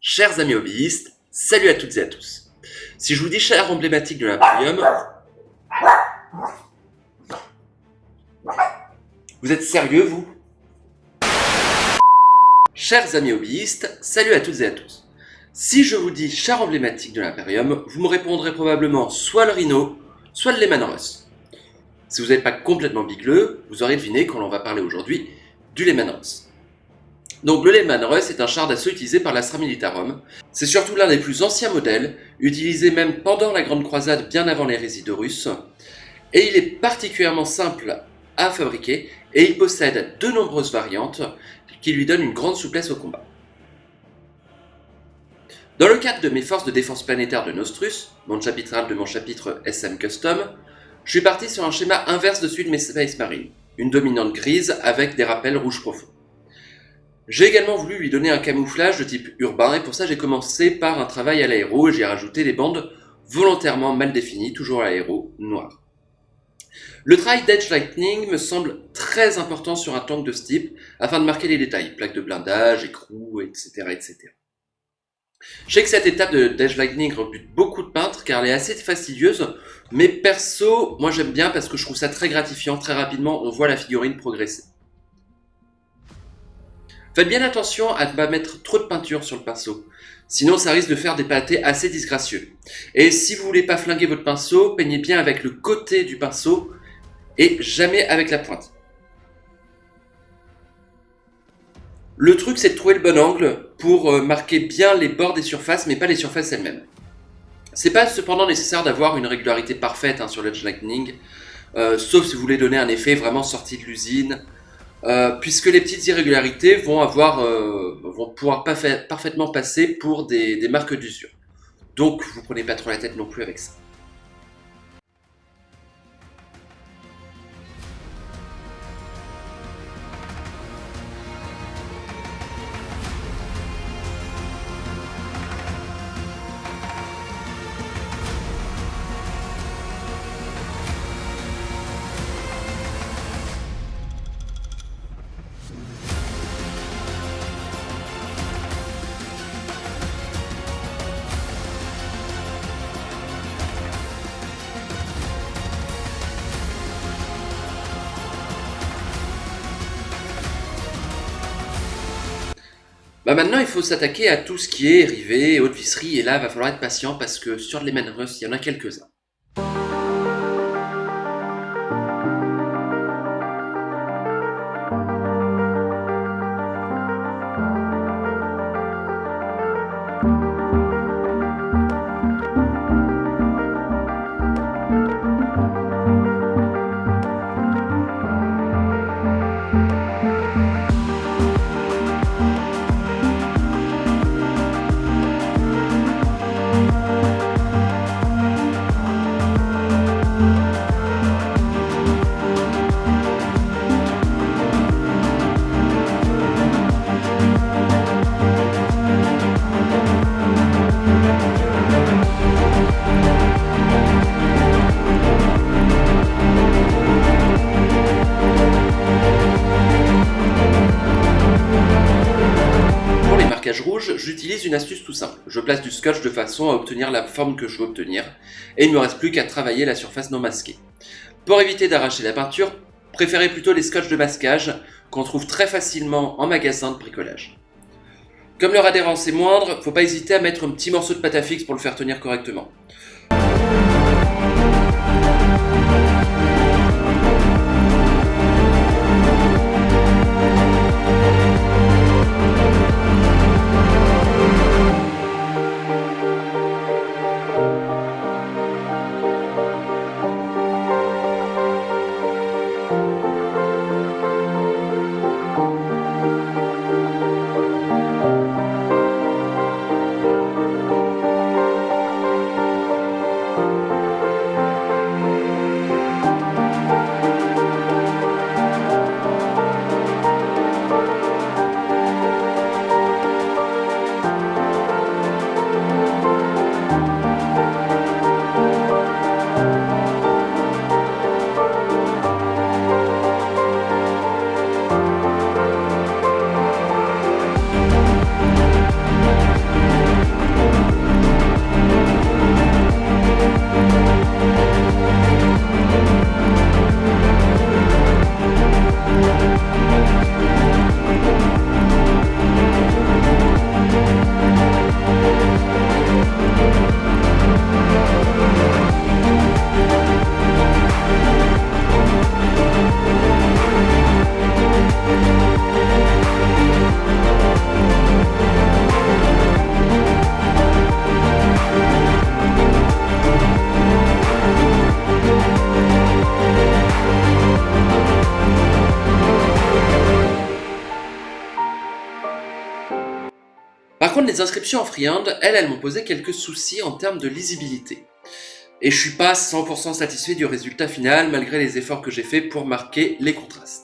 Chers amis hobbyistes, salut à toutes et à tous. Si je vous dis char emblématique de l'Imperium, vous êtes sérieux vous? Chers amis hobbyistes, salut à toutes et à tous. Si je vous dis char emblématique de l'Imperium, vous me répondrez probablement soit le Rhino, soit le Leman Russ. Si vous n'êtes pas complètement bigleux, vous aurez deviné qu'on en va parler aujourd'hui du Leman Russ. Donc le Leman Russ est un char d'assaut utilisé par l'Astra Militarum. C'est surtout l'un des plus anciens modèles, utilisé même pendant la Grande Croisade bien avant l'hérésie de Russe. Et il est particulièrement simple à fabriquer et il possède de nombreuses variantes qui lui donnent une grande souplesse au combat. Dans le cadre de mes forces de défense planétaire de Nostrus, monde chapitral de mon chapitre SM Custom, je suis parti sur un schéma inverse de celui de mes Space Marines, une dominante grise avec des rappels rouge profond. J'ai également voulu lui donner un camouflage de type urbain et pour ça j'ai commencé par un travail à l'aéro et j'ai rajouté des bandes volontairement mal définies, toujours à l'aéro, noir. Le travail d'Edge Lightning me semble très important sur un tank de ce type afin de marquer les détails, plaques de blindage, écrou, etc. etc. Je sais que cette étape d'Edge Lightning rebute beaucoup de peintres car elle est assez fastidieuse, mais perso, moi j'aime bien parce que je trouve ça très gratifiant, très rapidement on voit la figurine progresser. Faites bien attention à ne pas mettre trop de peinture sur le pinceau, sinon ça risque de faire des pâtés assez disgracieux. Et si vous voulez pas flinguer votre pinceau, peignez bien avec le côté du pinceau et jamais avec la pointe. Le truc c'est de trouver le bon angle pour marquer bien les bords des surfaces mais pas les surfaces elles-mêmes. C'est pas cependant nécessaire d'avoir une régularité parfaite sur l'Edge Lightning, sauf si vous voulez donner un effet vraiment sorti de l'usine. Puisque les petites irrégularités vont pouvoir parfaitement passer pour des marques d'usure. Donc vous prenez pas trop la tête non plus avec ça. Maintenant il faut s'attaquer à tout ce qui est rivet, haute visserie, et là il va falloir être patient parce que sur les Leman Russ il y en a quelques-uns. Rouge, j'utilise une astuce tout simple. Je place du scotch de façon à obtenir la forme que je veux obtenir, et il ne me reste plus qu'à travailler la surface non masquée. Pour éviter d'arracher la peinture, préférez plutôt les scotch de masquage qu'on trouve très facilement en magasin de bricolage. Comme leur adhérence est moindre, faut pas hésiter à mettre un petit morceau de pâte à fixe pour le faire tenir correctement. contre, les inscriptions en freehand, elles m'ont posé quelques soucis en termes de lisibilité. Et je suis pas 100% satisfait du résultat final malgré les efforts que j'ai faits pour marquer les contrastes.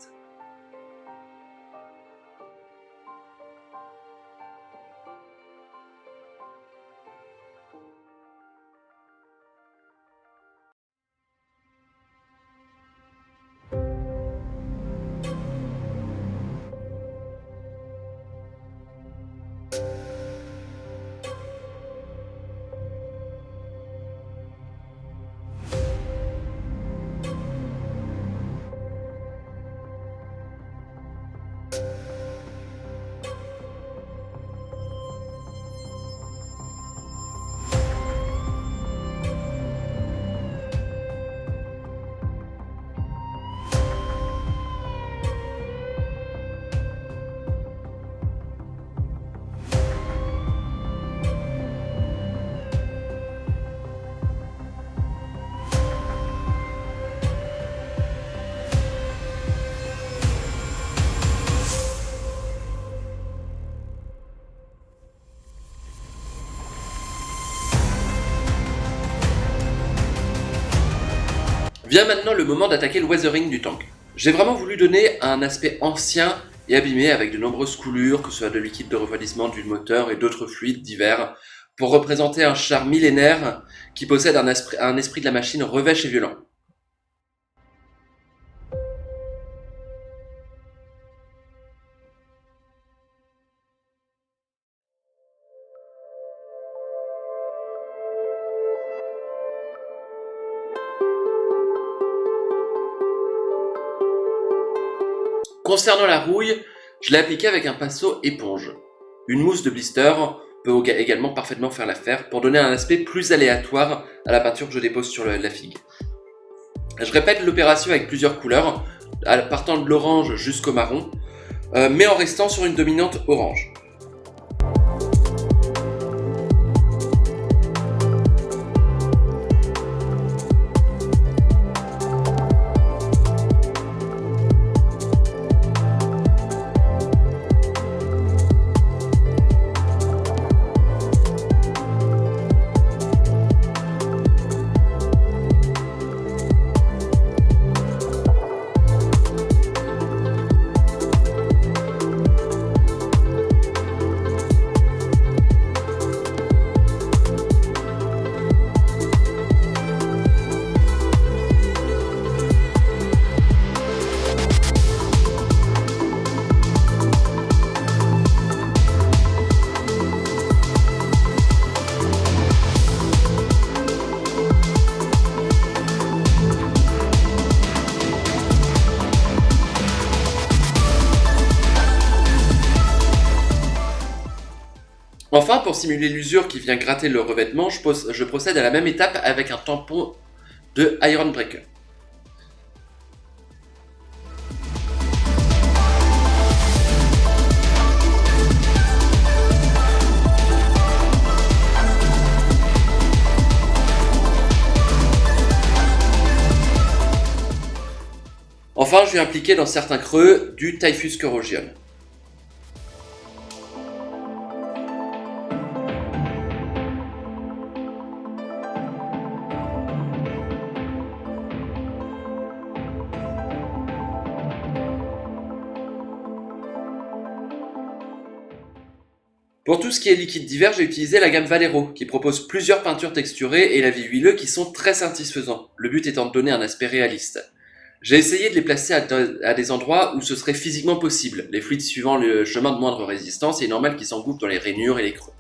Vient maintenant le moment d'attaquer le weathering du tank. J'ai vraiment voulu donner un aspect ancien et abîmé avec de nombreuses coulures, que ce soit de liquide de refroidissement du moteur et d'autres fluides divers, pour représenter un char millénaire qui possède un esprit de la machine revêche et violent. Concernant la rouille, je l'ai appliquée avec un pinceau éponge. Une mousse de blister peut également parfaitement faire l'affaire pour donner un aspect plus aléatoire à la peinture que je dépose sur la figue. Je répète l'opération avec plusieurs couleurs, partant de l'orange jusqu'au marron, mais en restant sur une dominante orange. Enfin, pour simuler l'usure qui vient gratter le revêtement, je procède à la même étape avec un tampon de Iron Breaker. Enfin, je vais appliquer dans certains creux du Typhus Corrosion. Pour tout ce qui est liquide divers, j'ai utilisé la gamme Valero, qui propose plusieurs peintures texturées et lavis huileux qui sont très satisfaisants, le but étant de donner un aspect réaliste. J'ai essayé de les placer à des endroits où ce serait physiquement possible, les fluides suivant le chemin de moindre résistance, et normal qu'ils s'engouffrent dans les rainures et les creux.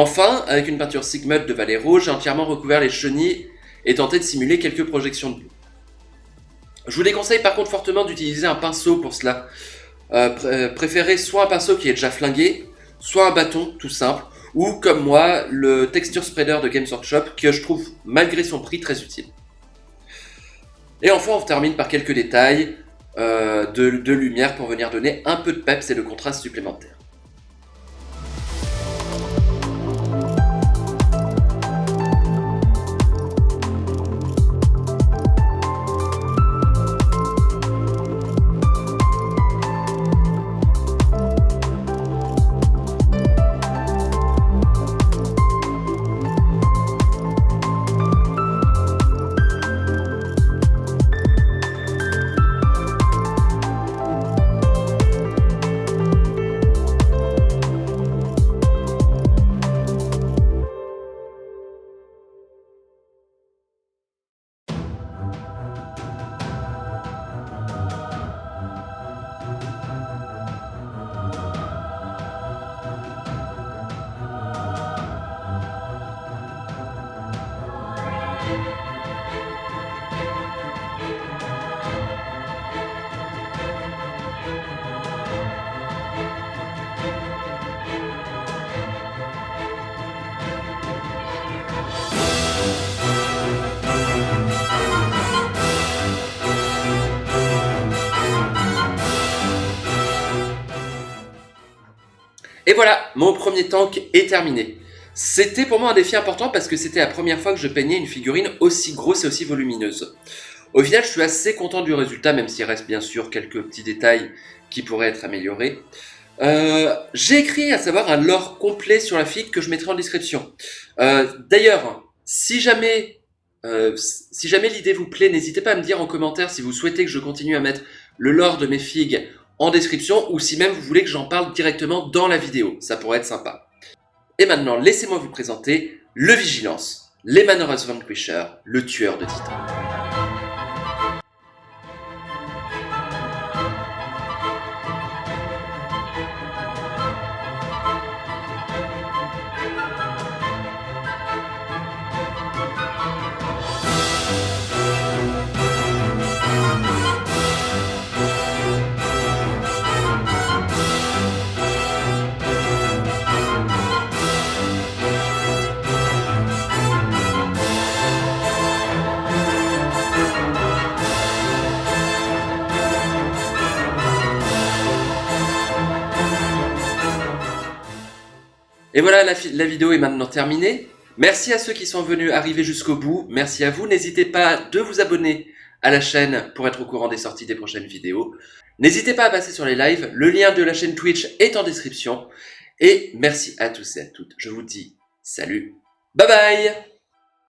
Enfin, avec une peinture Sigmund de Vallejo, j'ai entièrement recouvert les chenilles et tenté de simuler quelques projections de boue. Je vous déconseille par contre fortement d'utiliser un pinceau pour cela. Préférez soit un pinceau qui est déjà flingué, soit un bâton tout simple, ou comme moi, le Texture Spreader de Games Workshop que je trouve malgré son prix très utile. Et enfin on termine par quelques détails de lumière pour venir donner un peu de peps et de contraste supplémentaire. Et voilà, mon premier tank est terminé. C'était pour moi un défi important parce que c'était la première fois que je peignais une figurine aussi grosse et aussi volumineuse. Au final, je suis assez content du résultat, même s'il reste bien sûr quelques petits détails qui pourraient être améliorés. J'ai écrit à savoir un lore complet sur la figue que je mettrai en description. D'ailleurs, si jamais l'idée vous plaît, n'hésitez pas à me dire en commentaire si vous souhaitez que je continue à mettre le lore de mes figues en description ou si même vous voulez que j'en parle directement dans la vidéo, ça pourrait être sympa. Et maintenant, laissez-moi vous présenter le Vigilance, l'Emanorous Vanquisher, le tueur de titans. Et voilà, la vidéo est maintenant terminée. Merci à ceux qui sont venus arriver jusqu'au bout. Merci à vous. N'hésitez pas de vous abonner à la chaîne pour être au courant des sorties des prochaines vidéos. N'hésitez pas à passer sur les lives. Le lien de la chaîne Twitch est en description. Et merci à tous et à toutes. Je vous dis salut. Bye bye!